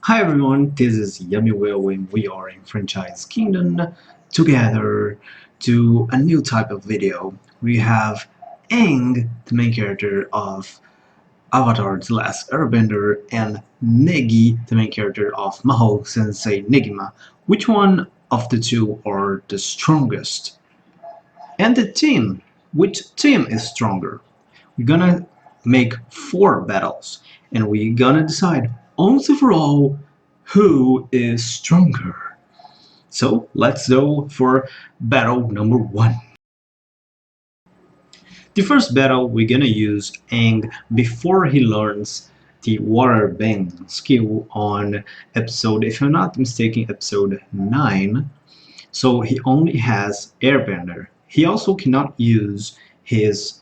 Hi everyone, this is YamiWill and we are in Franchise Kingdom together to a new type of video. We have Aang, the main character of Avatar The Last Airbender, and Negi, the main character of Mahou Sensei Negima. Which one of the two are the strongest? And the team, which team is stronger? We're gonna make 4 battles and we're gonna decide once and for all who is stronger. So let's go for battle number 1. The first battle we're gonna use Aang before he learns the water bending skill on episode, if I'm not mistaken, episode 9. So he only has airbender. He also cannot use his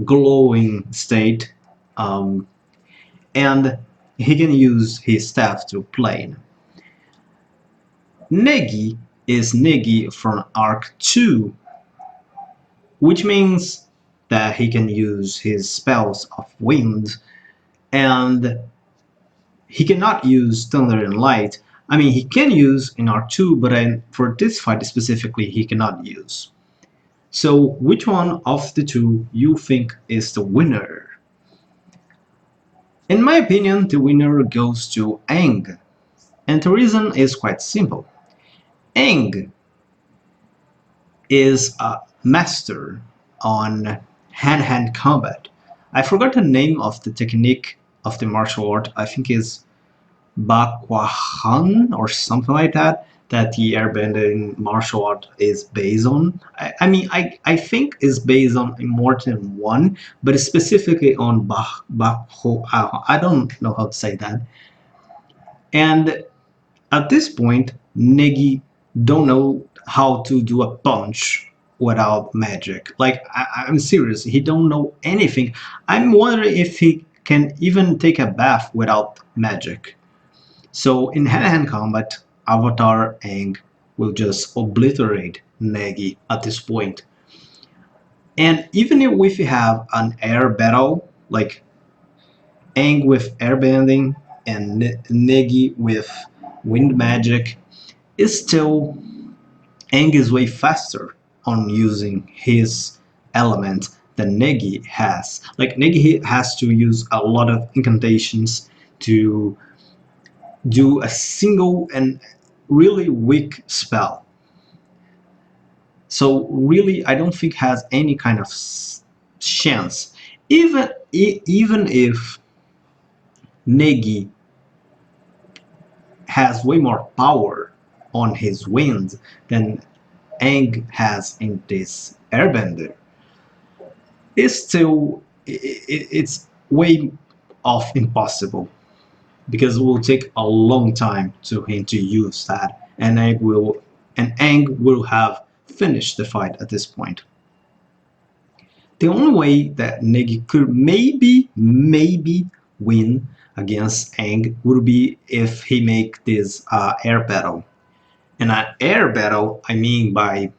glowing state, um, and he can use his staff to plane. Negi is Negi from Arc 2, which means that he can use his spells of wind, and he cannot use thunder and light. I mean, he can use in Arc 2, but for this fight specifically, he cannot use. So, which one of the two you think is the winner? In my opinion, the winner goes to Aang, and the reason is quite simple. Aang is a master on hand-hand combat. I forgot the name of the technique of the martial art. I think it's Bakwahan or something like that. That the airbending martial art is based on. I think it's based on more than one, but specifically on Bakho. I don't know how to say that. And at this point, Negi don't know how to do a punch without magic. Like I'm serious, he don't know anything. I'm wondering if he can even take a bath without magic. So in hand-to-hand combat, Avatar Aang will just obliterate Negi at this point. And even if we have an air battle, like Aang with airbending and Negi with wind magic, is still Aang is way faster on using his element than Negi has. Like Negi has to use a lot of incantations to do a single and really weak spell. So really, I don't think has any kind of chance. Even if Negi has way more power on his wind than Aang has in this airbender, it's still it's way off impossible because it will take a long time to him to use that, and Aang will have finished the fight at this point. The only way that Negi could maybe win against Aang would be if he make this air battle. And an air battle, I mean by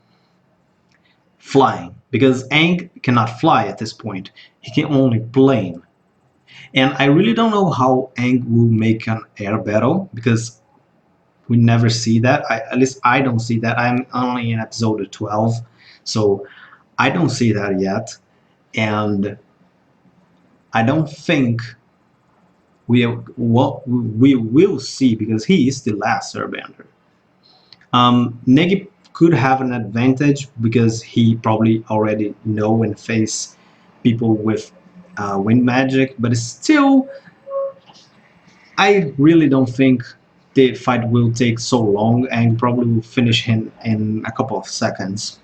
flying, because Aang cannot fly at this point. He can only plane. And I really don't know how Aang will make an air battle, because we never see that. At least I don't see that. I'm only in episode 12, so I don't see that yet. And I don't think we will see, because he is the last airbender. Negi could have an advantage because he probably already know and face people with wind magic, but still, I really don't think the fight will take so long and probably will finish him in a couple of seconds.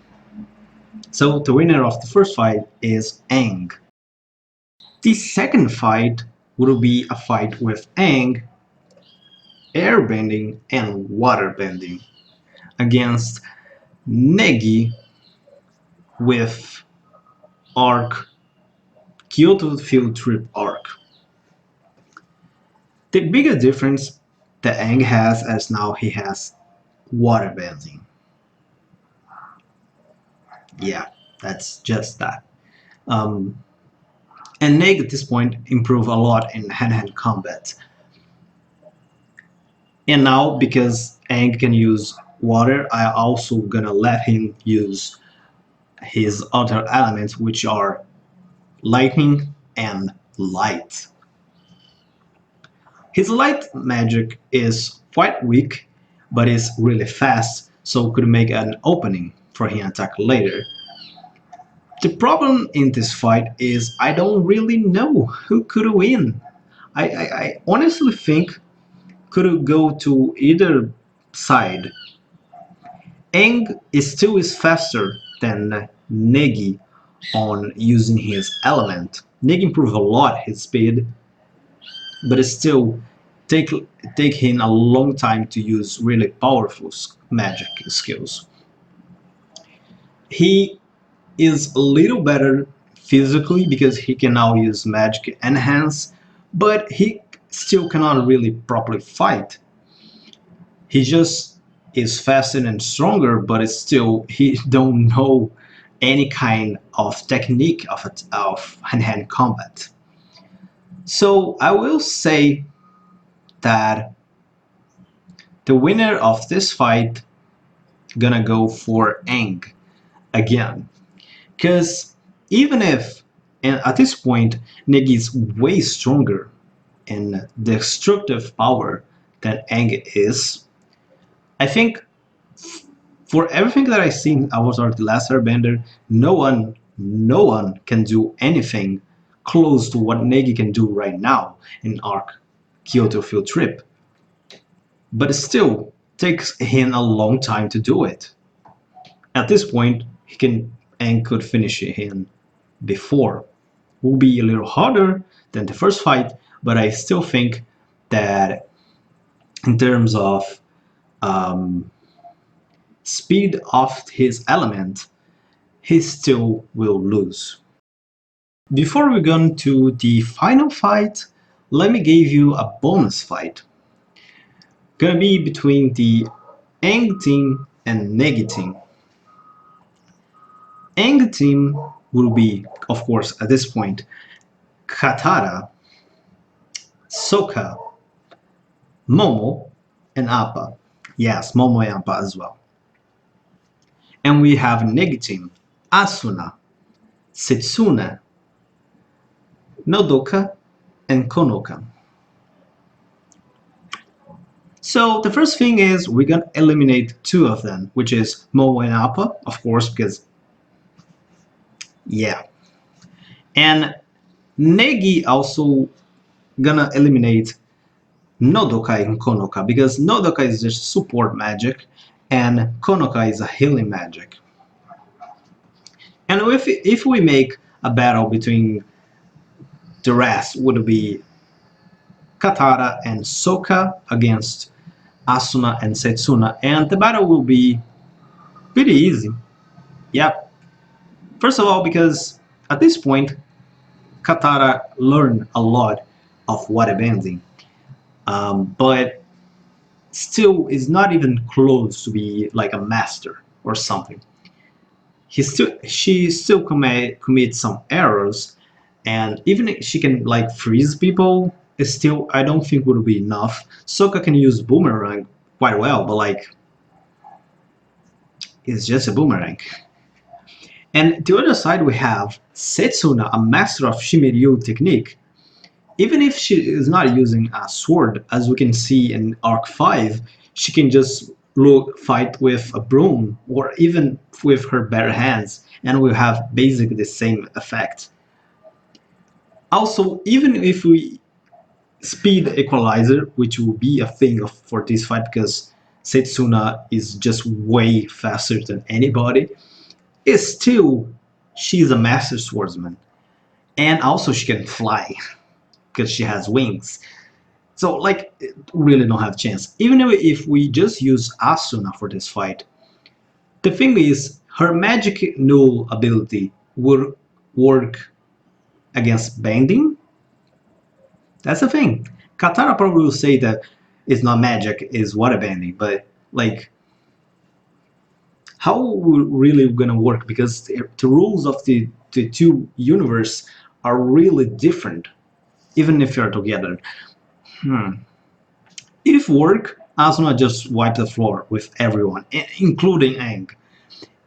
So the winner of the first fight is Aang. The second fight will be a fight with Aang airbending and waterbending against Negi with arc Kyoto Field Trip arc. The biggest difference that Aang has as now he has waterbending. Yeah, that's just that. Um, and Neg at this point improved a lot in hand-to-hand combat. And now because Aang can use water, I also gonna let him use his other elements, which are lightning and light. His light magic is quite weak, but is really fast, so could make an opening for him attack later. The problem in this fight is I don't really know who could win. I honestly think could go to either side. Aang is still is faster than Negi on using his element. Negi improved a lot his speed, but it still take take him a long time to use really powerful magic skills. He is a little better physically because he can now use magic enhance, but he still cannot really properly fight. He just is faster and stronger, but it's still he don't know any kind of technique of hand-to-hand combat. So I will say that the winner of this fight gonna go for Aang again, because even if and at this point Negi is way stronger in destructive power than Aang is, I think for everything that I seen in Avatar: The Last Airbender, no one can do anything close to what Negi can do right now in Arc Kyoto Field Trip. But it still takes him a long time to do it. At this point, he can and could finish him before. Will be a little harder than the first fight, but I still think that in terms of um, speed of his element, he still will lose. Before we go to the final fight, let me give you a bonus fight. Gonna be between the Aang team and Negi team. Aang team will be, of course, at this point, Katara, Sokka, Momo, and Appa. Yes, Momo and Appa as well. And we have Negi team, Asuna, Setsuna, Nodoka, and Konoka. So the first thing is we're gonna eliminate two of them, which is Momo and Appa, of course, because yeah. And Negi also gonna eliminate Nodoka and Konoka because Nodoka is just support magic and Konoka is a healing magic. And if we make a battle between the rest, would be Katara and Sokka against Asuna and Setsuna, and the battle will be pretty easy. Yep. First of all, because at this point, Katara learned a lot of waterbending, but still is not even close to be like a master or something. She still commits some errors, and even if she can like freeze people, it's still I don't think would be enough. Sokka can use boomerang quite well, but like it's just a boomerang. And the other side we have Setsuna, a master of Shimiryu technique. Even if she is not using a sword, as we can see in Arc 5, she can just fight with a broom or even with her bare hands and will have basically the same effect. Also, even if we speed equalizer, which will be a thing for this fight because Setsuna is just way faster than anybody, is still she's a master swordsman. And also she can fly because she has wings. So like really don't have a chance. Even if we just use Asuna for this fight, the thing is her magic null ability would work against bending. That's the thing. Katara probably will say that it's not magic, it's water bending, but like how really gonna work because the rules of the two universe are really different, even if you're together. If work, Asuna just wiped the floor with everyone, including Aang.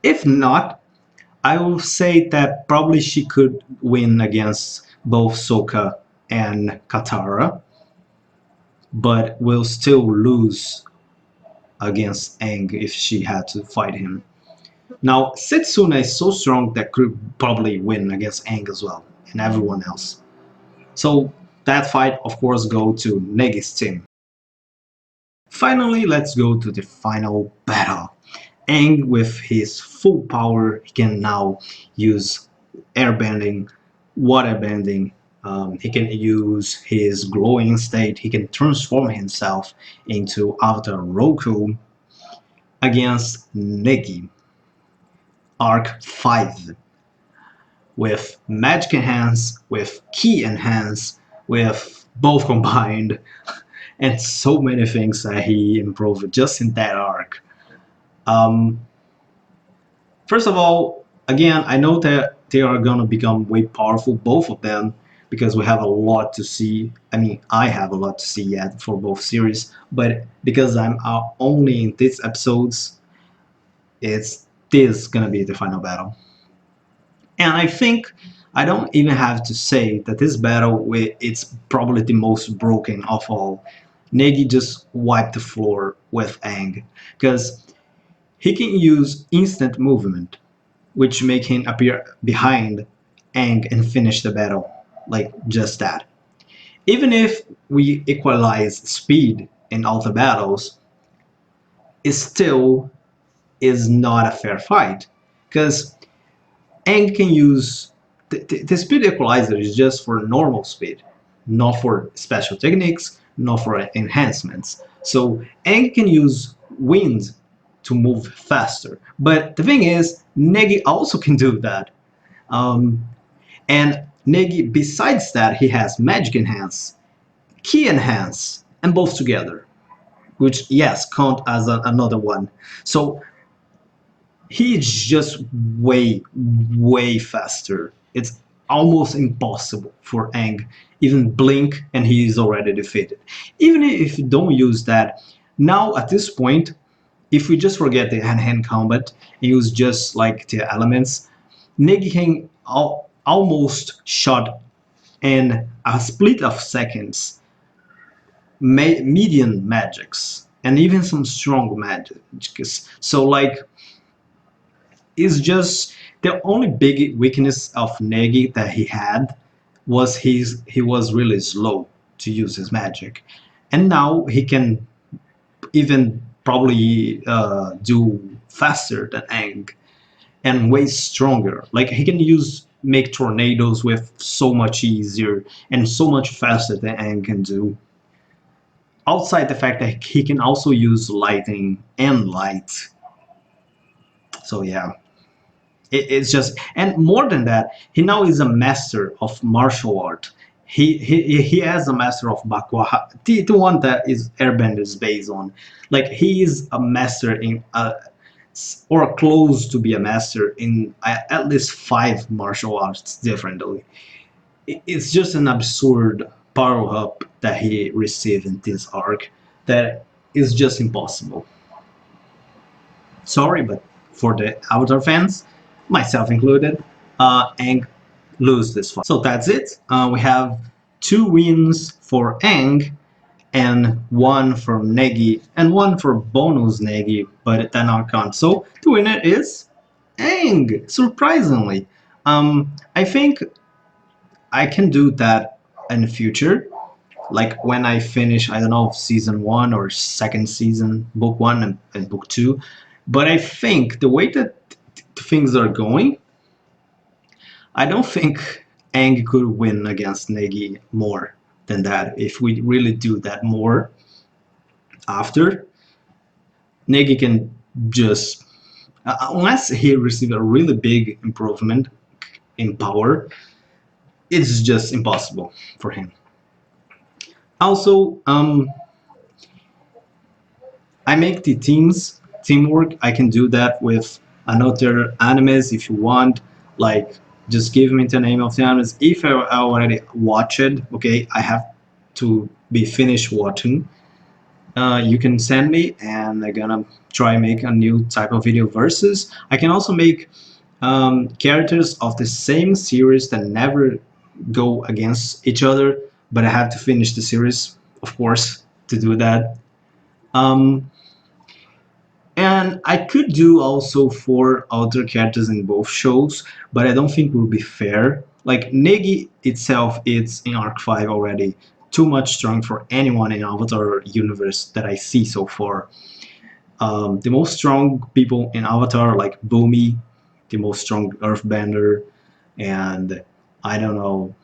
If not, I will say that probably she could win against both Sokka and Katara, but will still lose against Aang if she had to fight him. Now, Setsuna is so strong that could probably win against Aang as well, and everyone else. So that fight, of course, go to Negi's team. Finally, let's go to the final battle. Aang, with his full power, he can now use airbending, waterbending. He can use his glowing state. He can transform himself into Avatar Roku against Negi, Arc 5, with magic enhance, with key enhance, with both combined, and so many things that he improved just in that arc. Um, First of all, again, I know that they are gonna become way powerful, both of them, because we have a lot to see. I mean, I have a lot to see yet for both series, but because I'm only in these episodes, it's this gonna be the final battle. And I think I don't even have to say that this battle it's probably the most broken of all. Negi just wiped the floor with Aang because he can use instant movement, which make him appear behind Aang and finish the battle like just that. Even if we equalize speed in all the battles, it still is not a fair fight because Aang can use the speed equalizer is just for normal speed, not for special techniques, not for enhancements. So Aang can use wind to move faster. But the thing is, Negi also can do that. Um, and Negi, besides that, he has magic enhance, key enhance, and both together, which yes count as another one. So he's just way faster. It's almost impossible for Aang even blink and he is already defeated. Even if you don't use that, now at this point, if we just forget the hand-to-hand combat and use just like the elements, Negi can almost shot in a split of seconds medium magics and even some strong magics. So like is just the only big weakness of Negi that he had was he was really slow to use his magic, and now he can even probably do faster than Aang and way stronger. Like he can make tornadoes with so much easier and so much faster than Aang can do. Outside the fact that he can also use lightning and light. So yeah, it's just, and more than that, he now is a master of martial art. He has a master of bakwa, the one that is airbender is based on. Like he is a master in or close to be a master in at least 5 martial arts differently. It's just an absurd power up that he received in this arc that is just impossible. Sorry, but for the Avatar fans, myself included, Aang lose this fight. So that's it. We have 2 wins for Aang and 1 for Negi and 1 for bonus Negi, but that not count. So the winner is Aang, surprisingly. I think I can do that in the future, like when I finish, I don't know, season 1 or second season, book 1 and book 2. But I think the way that things are going, I don't think Aang could win against Negi more than that. If we really do that more after, Negi can just, unless he receives a really big improvement in power, it's just impossible for him. Also, I make the teamwork. I can do that with another animes if you want. Like, just give me the name of the animes. If I already watch it, okay, I have to be finished watching. You can send me, and I'm gonna try make a new type of video versus. I can also make characters of the same series that never go against each other, but I have to finish the series, of course, to do that. Um, and I could do also for other characters in both shows, but I don't think it would be fair. Like Negi itself, it's in Arc 5 already. Too much strong for anyone in Avatar universe that I see so far. The most strong people in Avatar, like Boomy, the most strong Earthbender, and I don't know,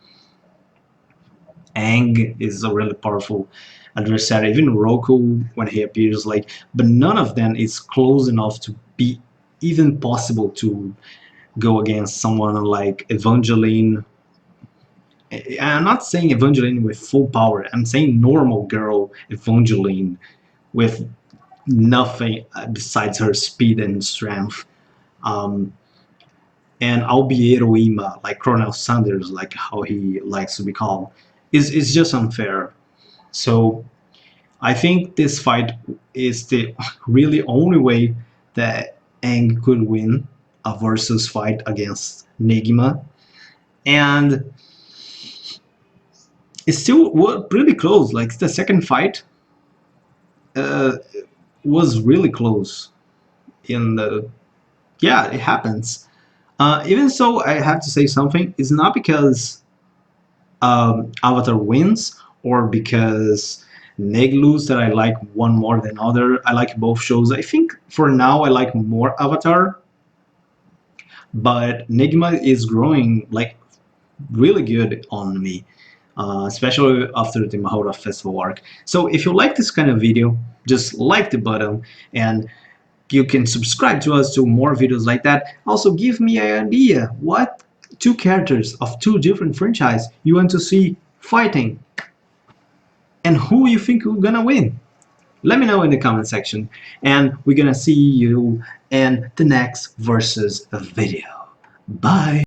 Aang is a really powerful adversary. Even Roku, when he appears, like, but none of them is close enough to be even possible to go against someone like Evangeline. I'm not saying Evangeline with full power. I'm saying normal girl Evangeline with nothing besides her speed and strength. Um, and Albiero Ima, like Colonel Sanders, like how he likes to be called, is just unfair. So I think this fight is the really only way that Aang could win a versus fight against Negima, and it's still pretty close. Like the second fight uh, was really close. In the Yeah, it happens. Even so, I have to say something. It's not because Avatar wins or because Neg lose that I like one more than other. I like both shows. I think for now I like more Avatar, but Negima is growing like really good on me, especially after the Mahora Festival arc. So if you like this kind of video, just like the button, and you can subscribe to us to more videos like that. Also give me an idea what two characters of two different franchises you want to see fighting and who you think are gonna win. Let me know in the comment section, and we're gonna see you in the next versus video. Bye.